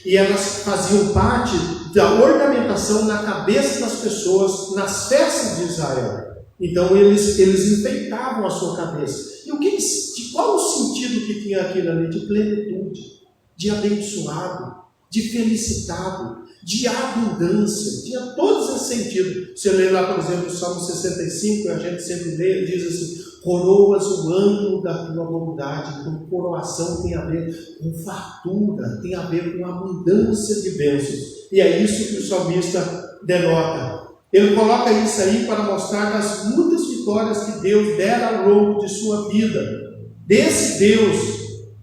e elas faziam parte da ornamentação na cabeça das pessoas nas festas de Israel. Então eles enfeitavam a sua cabeça. E qual o sentido que tinha aquilo ali? De plenitude, de abençoado, de felicitado, de abundância. Tinha todos esses sentidos. Você lê lá, por exemplo, o Salmo 65, a gente sempre lê, diz assim: coroas o ano da tua bondade. Então, coroação tem a ver com fartura, tem a ver com abundância de bênçãos. E é isso que o salmista denota. Ele coloca isso aí para mostrar as muitas vitórias que Deus dera ao longo de sua vida. Desse Deus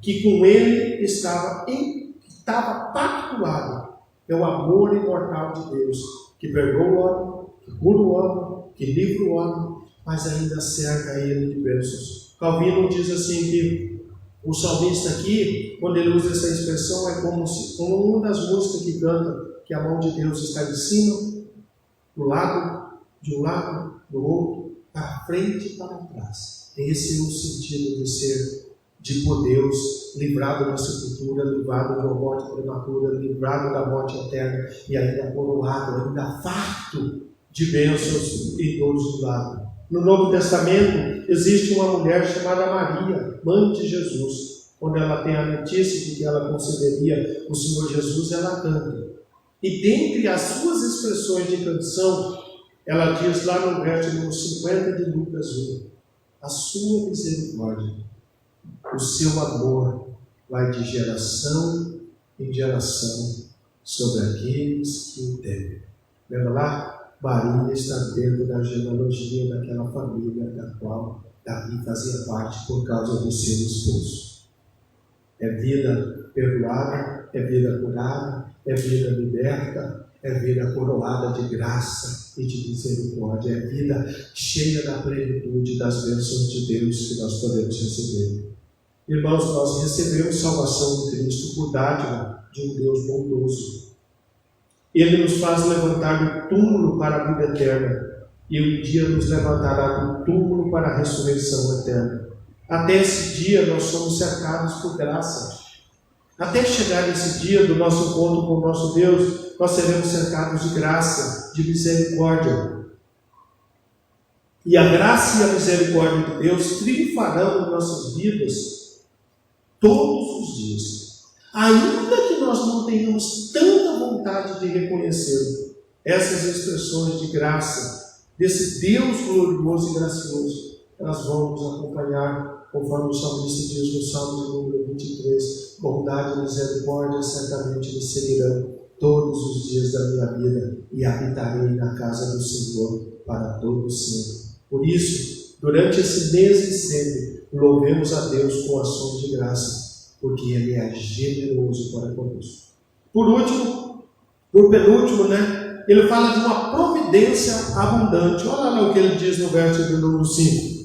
que com ele estava pactuado. É o amor imortal de Deus, que perdoa o homem, que cura o homem, que livra o homem, mas ainda cerca ele de bênçãos. Calvino diz assim que o salmista aqui, quando ele usa essa expressão, é como uma das músicas que canta que a mão de Deus está em cima, do lado, de um lado, do outro, para frente e para trás. Esse é o sentido de ser, de por Deus, livrado da sepultura, livrado da morte prematura, livrado da morte eterna, e ainda coroado, ainda farto de bênçãos em todos os lados. No Novo Testamento, existe uma mulher chamada Maria, mãe de Jesus. Quando ela tem a notícia de que ela conceberia o Senhor Jesus, ela canta. E dentre as suas expressões de canção, ela diz lá no verso número 50 de Lucas 1: a sua misericórdia, o seu amor vai de geração em geração sobre aqueles que o temem. Lembra lá? Maria está dentro da genealogia daquela família da qual Davi fazia parte por causa do seu esposo. É vida perdoada, é vida curada, é vida liberta, é vida coroada de graça e de misericórdia, é vida cheia da plenitude das bênçãos de Deus que nós podemos receber. Irmãos, nós recebemos salvação em Cristo por dádiva de um Deus bondoso. Ele nos faz levantar do túmulo para a vida eterna, e um dia nos levantará do túmulo para a ressurreição eterna. Até esse dia nós somos cercados por graça. Até chegar esse dia do nosso encontro com o nosso Deus, nós seremos cercados de graça, de misericórdia. E a graça e a misericórdia de Deus triunfarão em nossas vidas todos os dias. Ainda que nós não tenhamos tanta vontade de reconhecer essas expressões de graça, desse Deus glorioso e gracioso, elas vão nos acompanhar, conforme o salmista diz no Salmo de número 23, bondade e misericórdia certamente me seguirão todos os dias da minha vida, e habitarei na casa do Senhor para todo sempre. Por isso, durante esse mês e sempre, louvemos a Deus com ações de graça, porque Ele é generoso para conosco. Por penúltimo, ele fala de uma providência abundante. Olha lá o que ele diz no verso do número 5.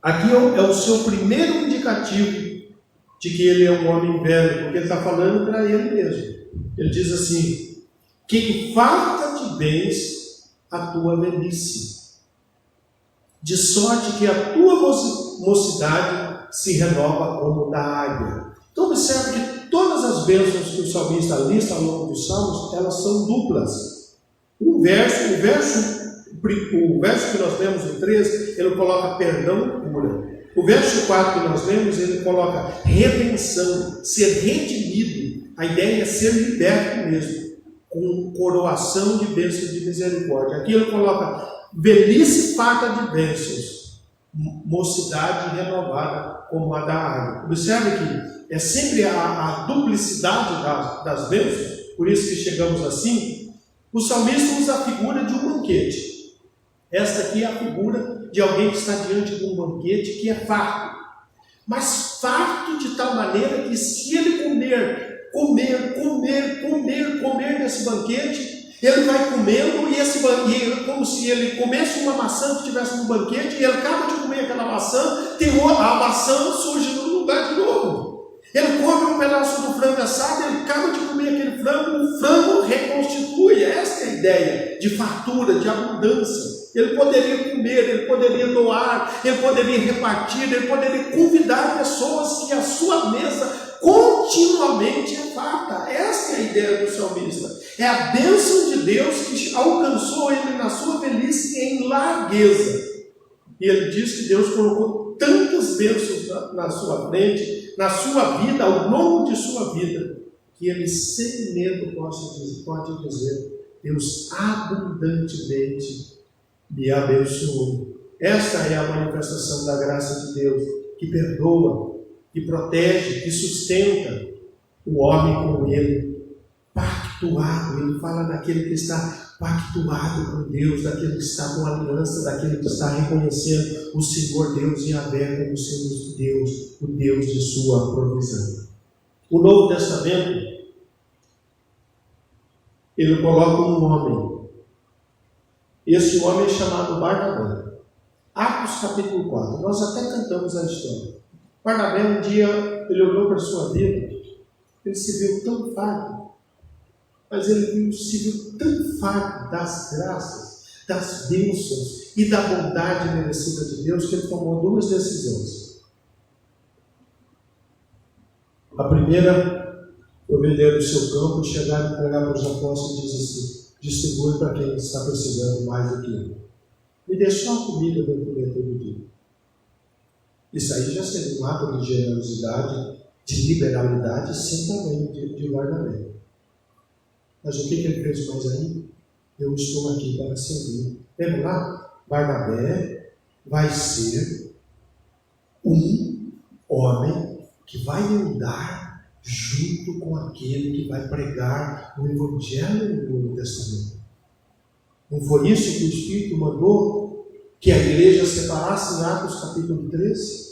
Aqui é o seu primeiro indicativo de que ele é um homem velho, porque ele está falando para ele mesmo. Ele diz assim: que farta de bens a tua velhice, de sorte que a tua mocidade se renova como da águia. Então observe que todas as bênçãos que o salmista lista ao longo dos salmos, elas são duplas. O verso que nós lemos no 3, ele coloca perdão e cura. O verso 4 que nós lemos, ele coloca redenção, ser redimido. A ideia é ser liberto mesmo, com coroação de bênçãos de misericórdia. Aqui ele coloca velhice farta de bênçãos, mocidade renovada como a da água. Observe que é sempre a duplicidade das bênçãos, por isso que chegamos assim. O salmista usa a figura de um banquete. Esta aqui é a figura de alguém que está diante de um banquete que é farto. Mas farto de tal maneira que se ele comer desse banquete, ele vai comendo e como se ele comesse uma maçã que estivesse no banquete, e ele acaba de comer aquela maçã, a maçã surge no lugar de novo. Ele come um pedaço do frango assado, ele acaba de comer aquele frango, o frango reconstitui. Esta é a ideia de fartura, de abundância. Ele poderia comer, ele poderia doar, ele poderia repartir, ele poderia convidar pessoas que a sua mesa continuamente é farta. Esta é a ideia do salmista. É a bênção de Deus que alcançou ele na sua velhice em largueza. E ele diz que Deus colocou tantas bênçãos na sua frente, na sua vida, ao longo de sua vida, que ele sem medo pode dizer: Deus abundantemente me abençoou. Esta é a manifestação da graça de Deus, que perdoa, que protege, que sustenta o homem com ele, pactuado. Ele fala daquele que está pactuado com Deus, daquele que está com aliança, daquele que está reconhecendo o Senhor Deus Yahvé como sendo Deus, o Deus de sua provisão. O Novo Testamento, ele coloca um homem. Esse homem é chamado Barnabé. Atos capítulo 4. Nós até cantamos a história. Barnabé, um dia, ele olhou para a sua vida, ele se viu tão farto, mas ele se viu tão farto das graças, das bênçãos e da bondade merecida de Deus, que ele tomou duas decisões. A primeira foi vender o seu campo e chegar e entregar para os apóstolos e dizer assim: distribui para quem está precisando mais do que eu. Me dê só a comida para eu comer todo dia. Isso aí já seria um ato de generosidade, de liberalidade, sem tamanho de Barnabé. Mas o que ele fez mais aí? Eu estou aqui para servir. Vamos lá? Barnabé vai ser um homem que vai andar junto com aquele que vai pregar o Evangelho no Novo Testamento. Não foi isso que o Espírito mandou que a igreja separasse em Atos capítulo 13?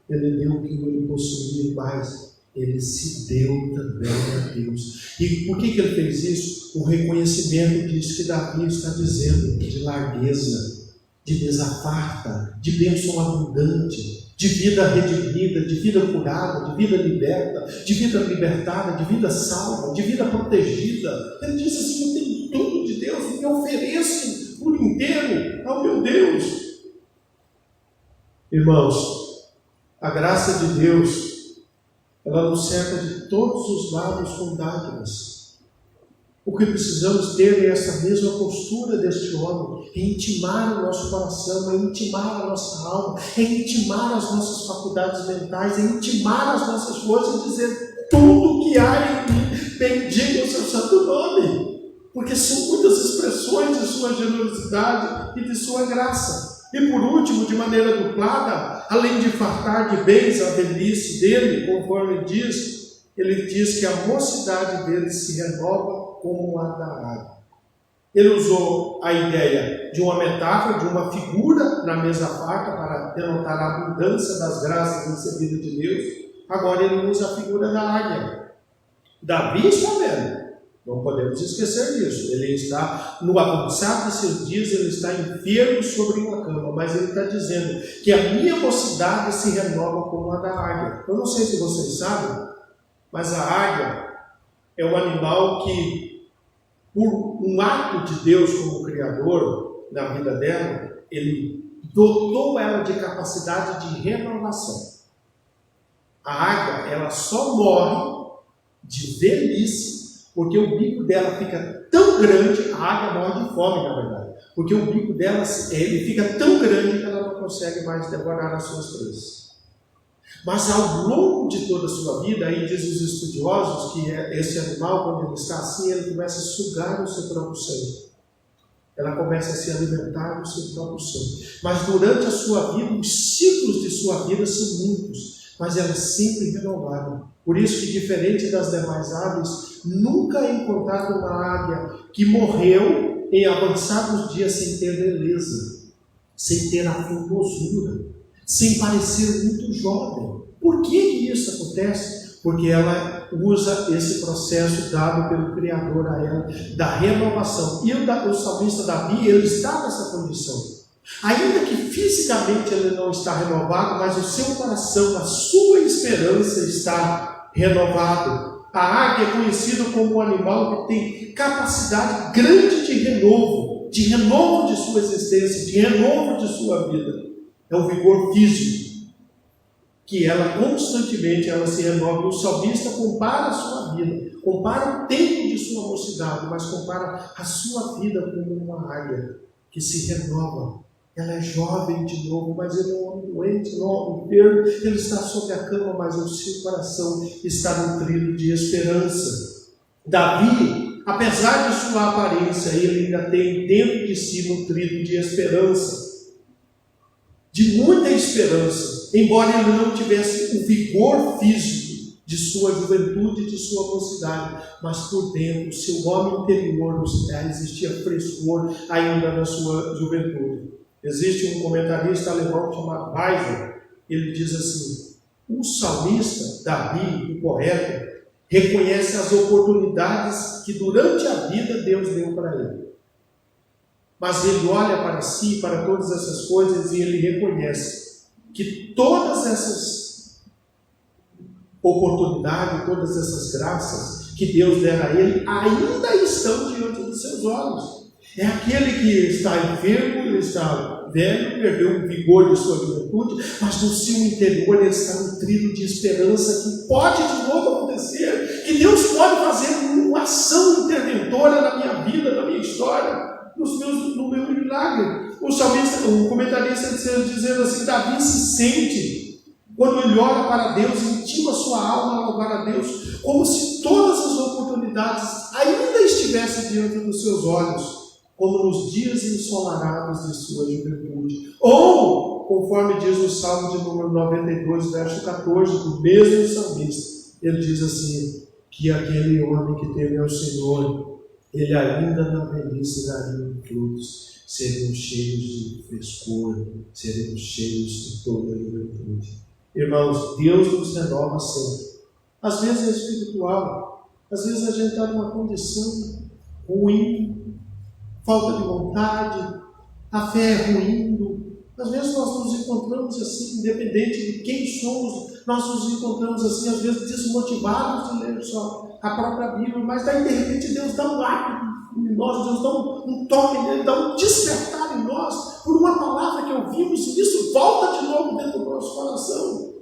Ele deu o que ele possuía, mas ele se deu também a Deus. E por que ele fez isso? O reconhecimento disso que Davi está dizendo, de largueza, de mesa farta, de bênção abundante, de vida redimida, de vida curada, de vida liberta, de vida libertada, de vida salva, de vida protegida. Ele diz assim: eu tenho tudo de Deus, me ofereço por inteiro ao meu Deus. Irmãos, a graça de Deus, ela nos cerca de todos os lados com dádivas. O que precisamos ter é essa mesma postura deste homem, é intimar o nosso coração, é intimar a nossa alma, é intimar as nossas faculdades mentais, é intimar as nossas forças e dizer: tudo que há em mim, bendiga o seu santo nome, porque são muitas expressões de sua generosidade e de sua graça. E por último, de maneira duplada, além de fartar de bens a velhice dele, conforme diz, ele diz que a mocidade dele se renova como a da água. Ele usou a ideia de uma metáfora, de uma figura na mesa farta para denotar a abundância das graças recebidas de Deus. Agora ele usa a figura da águia. Davi está vendo. Não podemos esquecer disso. Ele está no avançar de seus dias, ele está enfermo sobre uma cama, mas ele está dizendo que a minha mocidade se renova como a da águia. Eu não sei se vocês sabem, mas a águia é um animal que, por um ato de Deus como Criador na vida dela, ele dotou ela de capacidade de renovação. A águia, ela só morre de velhice, porque o bico dela fica tão grande. A águia morre de fome, na verdade, porque o bico dela ele fica tão grande que ela não consegue mais devorar as suas presas. Mas ao longo de toda a sua vida, aí diz os estudiosos que esse animal, quando ele está assim, ele começa a sugar o seu próprio sangue. Ela começa a se alimentar do seu próprio sangue. Mas durante a sua vida, os ciclos de sua vida são muitos, mas ela é sempre renovada. Por isso que, diferente das demais aves, nunca é encontrada uma águia que morreu em avançados dias sem ter beleza, sem ter a formosura, sem parecer muito jovem. Por que isso acontece? Porque ela usa esse processo dado pelo Criador a ela, da renovação. E o salmista Davi, ele está nessa condição. Ainda que fisicamente ele não está renovado, mas o seu coração, a sua esperança está renovado. A águia é conhecida como um animal que tem capacidade grande de renovo de sua existência, de renovo de sua vida. É o vigor físico, que ela constantemente se renova. O salmista compara a sua vida, compara o tempo de sua mocidade, mas compara a sua vida como uma águia que se renova. Ela é jovem de novo, mas ele é um homem doente, não é um homem enfermo, ele está sobre a cama, mas o seu coração está nutrido de esperança. Davi, apesar de sua aparência, ele ainda tem dentro de si nutrido de esperança, de muita esperança, embora ele não tivesse o vigor físico de sua juventude, de sua mocidade, mas por dentro, seu homem interior, existia frescor ainda na sua juventude. Existe um comentarista alemão chamado Weiser, ele diz assim: o salmista, Davi, o poeta, reconhece as oportunidades que durante a vida Deus deu para ele. Mas ele olha para si, para todas essas coisas, e ele reconhece que todas essas oportunidades, todas essas graças que Deus dera a ele, ainda estão diante dos seus olhos. É aquele que está enfermo, ele está velho, perdeu o vigor de sua juventude, mas no seu interior ele está nutrido de esperança que pode de novo acontecer, que Deus pode fazer uma ação interventora na minha vida, na minha história, no meu milagre. O salmista, o comentarista dizendo assim: Davi se sente, quando ele olha para Deus, intima sua alma a louvar a Deus, como se todas as oportunidades ainda estivessem diante dos seus olhos, como nos dias ensolarados de sua juventude. Ou, conforme diz o Salmo de número 92, verso 14, do mesmo salmista, ele diz assim: que aquele homem que teme ao Senhor, ele ainda na velhice daria frutos, seriam cheios de frescor, seriam cheios de toda a juventude. Irmãos, Deus nos renova sempre. Às vezes é espiritual, às vezes a gente está numa condição ruim, falta de vontade, a fé é ruindo. Às vezes nós nos encontramos assim, independente de quem somos, nós nos encontramos assim, às vezes desmotivados de ler só a própria Bíblia, mas daí de repente Deus dá um ato em nós, Deus dá um toque nele, dá um despertar em nós, por uma palavra que ouvimos, e isso volta de novo dentro do nosso coração.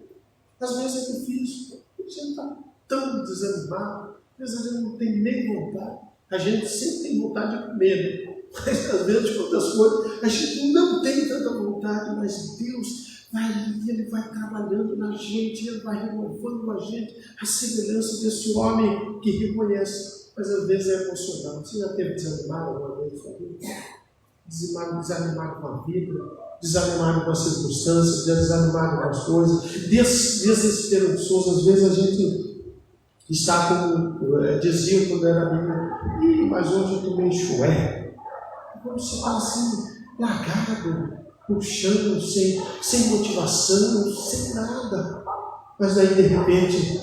Às vezes é difícil, a gente está tão desanimado, às vezes a gente não tem nem vontade, a gente sempre tem vontade de comer, mas às vezes de outras coisas a gente não tem tanta vontade, mas Deus ele vai trabalhando na gente, ele vai renovando a gente, a semelhança desse homem que reconhece, mas às vezes é emocional. Você já teve desanimado alguma vez com a vida? Desanimado com a vida, desanimado com as circunstâncias, desanimado com as coisas, desesperançoso. Às vezes a gente está como dizia quando era menino: mas hoje eu estou meio chué. Quando você está assim, largado, puxando, sem motivação, sem nada. Mas daí de repente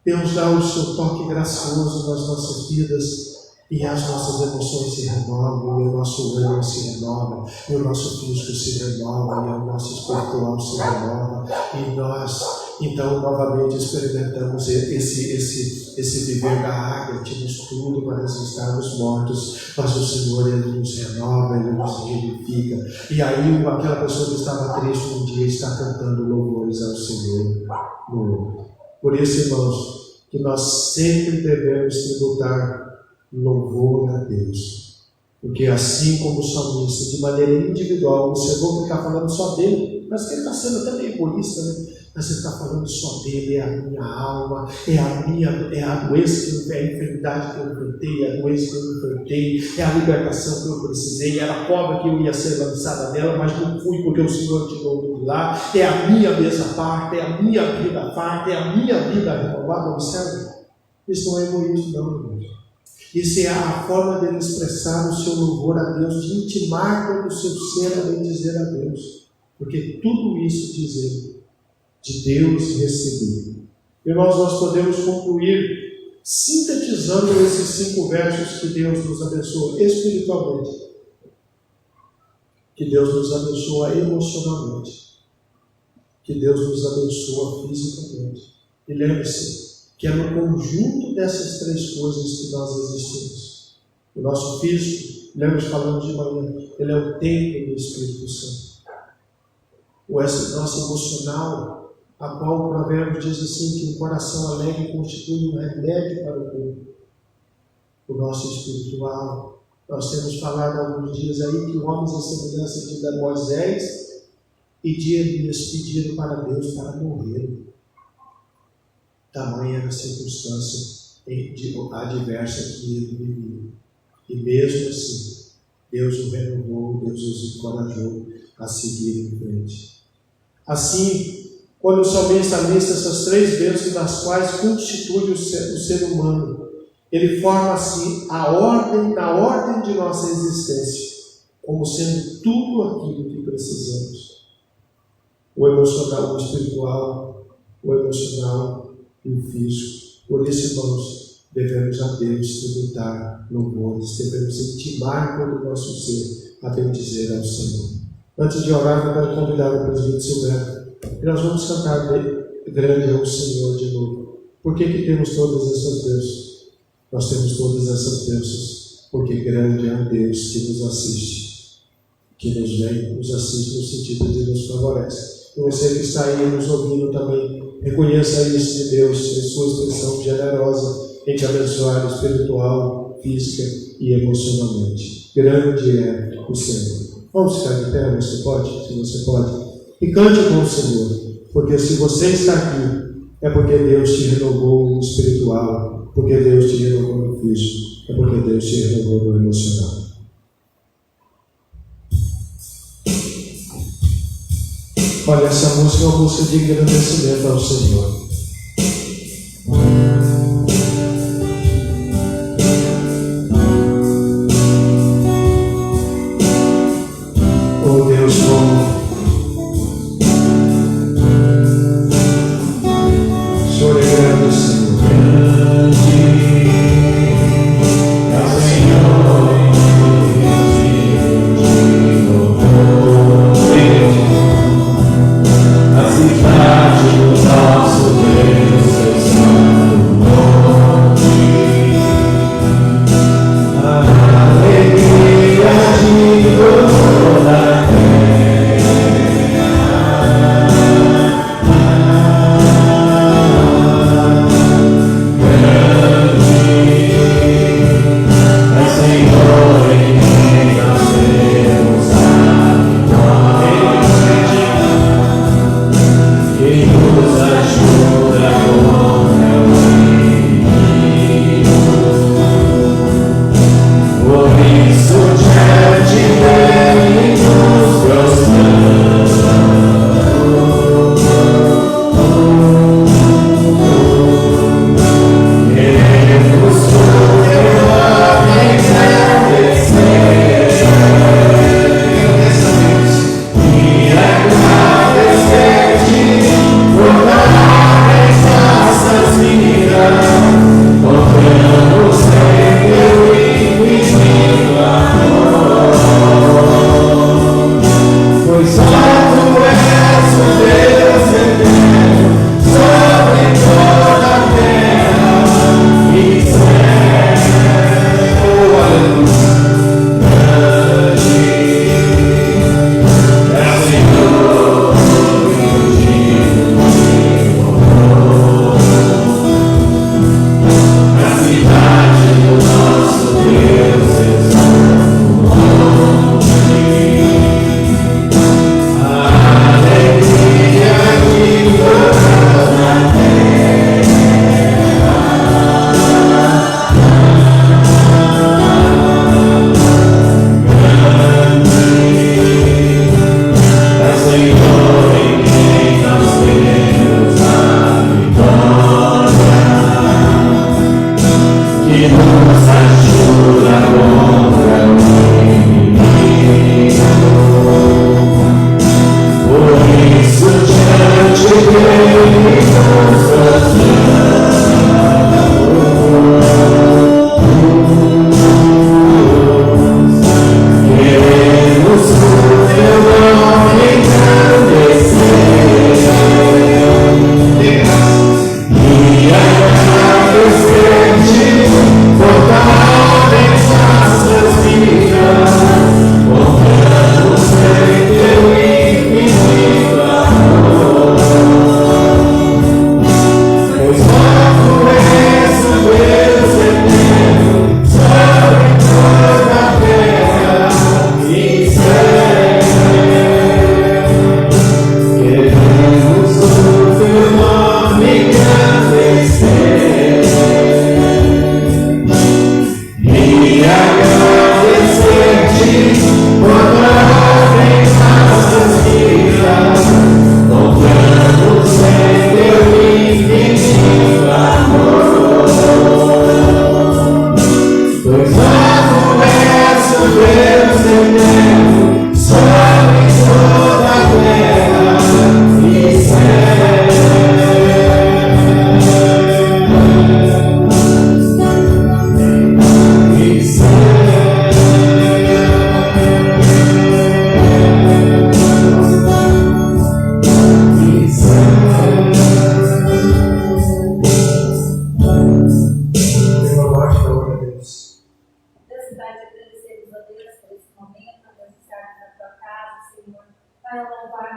Deus dá o seu toque gracioso nas nossas vidas, e as nossas emoções se renovam, e o nosso ânimo se renova, e o nosso físico se renova, e o nosso espiritual se renova, e nós então novamente experimentamos esse viver da águia. Tínhamos tudo para estarmos mortos, mas o Senhor, ele nos renova, ele nos vivifica. E aí aquela pessoa que estava triste um dia está cantando louvores ao Senhor no outro. Por isso, irmãos, que nós sempre devemos tributar louvor a Deus. Porque assim como o salmista, de maneira individual, observou que está falando só dele, mas que ele está sendo até meio egoísta, né? Mas ele está falando só dele, é a minha alma, é a doença que é a enfermidade que eu enfrentei, é a doença que eu enfrentei, é a libertação que eu precisei, era a cobra que eu ia ser lançada nela, mas não fui porque o Senhor tirou de lá, é a minha mesa farta, é a minha vida farta, é a minha vida renovada. Observe, isso não é egoísmo, não, irmãos. Isso é a forma dele expressar o seu louvor a Deus, de intimar todo o seu ser a bem dizer a Deus. Porque tudo isso, diz ele, de Deus receber. Irmãos, nós podemos concluir sintetizando esses 5 versos que Deus nos abençoa espiritualmente, que Deus nos abençoa emocionalmente, que Deus nos abençoa fisicamente. E lembre-se que é no conjunto dessas 3 coisas que nós existimos. O nosso físico, lembra falando de manhã, ele é o templo do Espírito Santo. O nosso emocional, a qual o provérbio diz assim, que um coração alegre constitui um remédio para o corpo. O nosso espiritual, nós temos falado há alguns dias aí que homens à semelhança de Moisés e de Elias pediram para Deus para morrer. Tamanha era a circunstância adversa que ele vivia. E mesmo assim, Deus o renovou, Deus os encorajou a seguir em frente. Assim, quando o salmista lista essas 3 bênçãos das quais constitui o ser humano, ele forma assim a ordem, na ordem de nossa existência, como sendo tudo aquilo que precisamos. O emocional, o espiritual, o emocional e o físico. Por isso, irmãos, devemos a Deus tributar louvores, devemos intimar todo o nosso ser a bendizer ao Senhor. Antes de orar, eu quero convidar o presidente Silvério. E nós vamos cantar grande é o Senhor de novo. Por que temos todas essas bênçãos? Nós temos todas essas bênçãos porque grande é um Deus que nos assiste, que nos vem, nos assiste no sentido de nos favorece. E você que está aí nos ouvindo também, reconheça isso de Deus, em sua expressão generosa em te abençoar espiritual, física e emocionalmente. Grande é o Senhor. Vamos ficar de pé, você pode? Se você pode. E cante com o Senhor, porque se você está aqui, é porque Deus te renovou no espiritual, porque Deus te renovou no físico, é porque Deus te renovou no emocional. Olha, essa música é uma música de agradecimento ao Senhor. Oh Deus bom, a cidade do nosso Deus.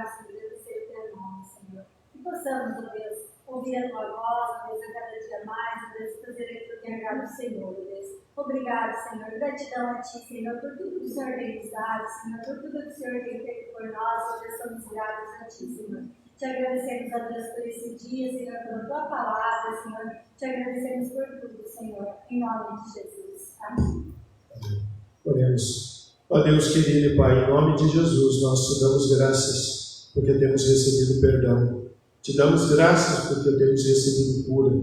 louvarmos e agradecer o teu nome, Senhor. Que possamos, ó Deus, ouvir a tua voz, ó Deus, a cada dia mais, ó Deus, fazer aquilo que agrada o Senhor, ó Deus. Obrigado, Senhor. Gratidão a Ti, Senhor, por tudo que o Senhor tem nos dado, Senhor, por tudo que o Senhor tem feito por nós, ó Deus, somos gratos a Ti, Senhor. Te agradecemos, ó Deus, por esse dia, Senhor, pela Tua palavra, Senhor. Te agradecemos por tudo, Senhor, em nome de Jesus. Amém. Oremos. Ó Deus querido e Pai, em nome de Jesus, nós te damos graças porque temos recebido perdão. Te damos graças porque temos recebido cura.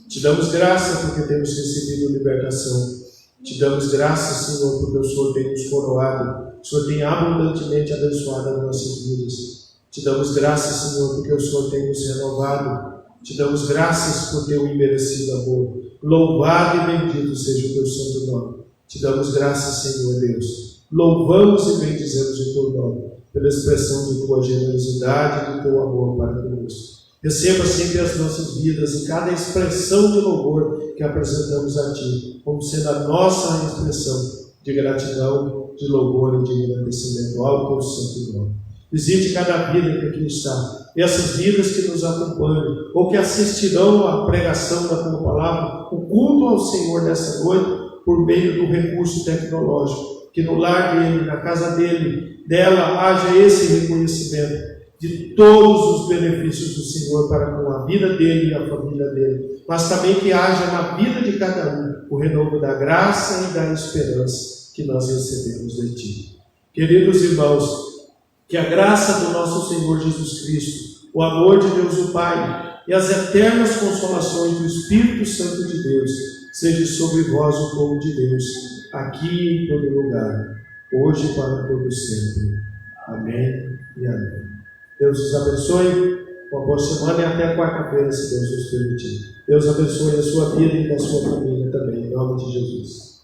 Te damos graças porque temos recebido libertação. Te damos graças, Senhor, porque o Senhor tem nos coroado. O Senhor tem abundantemente abençoado as nossas vidas. Te damos graças, Senhor, porque o Senhor tem nos renovado. Te damos graças por teu imerecido amor. Louvado e bendito seja o teu santo nome. Te damos graças, Senhor Deus. Louvamos e bendizemos o teu nome, pela expressão de tua generosidade e do teu amor para conosco. Receba sempre as nossas vidas em cada expressão de louvor que apresentamos a Ti, como sendo a nossa expressão de gratidão, de louvor e de agradecimento ao teu santo nome. Visite cada vida que aqui está, e essas vidas que nos acompanham, ou que assistirão à pregação da tua palavra, o culto ao Senhor nessa noite, por meio do recurso tecnológico, que no lar dele, na casa dele, dela, haja esse reconhecimento de todos os benefícios do Senhor para com a vida dele e a família dele, mas também que haja na vida de cada um o renovo da graça e da esperança que nós recebemos de Ti. Queridos irmãos, que a graça do nosso Senhor Jesus Cristo, o amor de Deus o Pai e as eternas consolações do Espírito Santo de Deus seja sobre vós o povo de Deus, aqui e em todo lugar, hoje e para todo sempre. Amém e amém. Deus os abençoe, uma boa semana e até quarta-feira, se Deus nos permitir. Deus abençoe a sua vida e a sua família também, em nome de Jesus.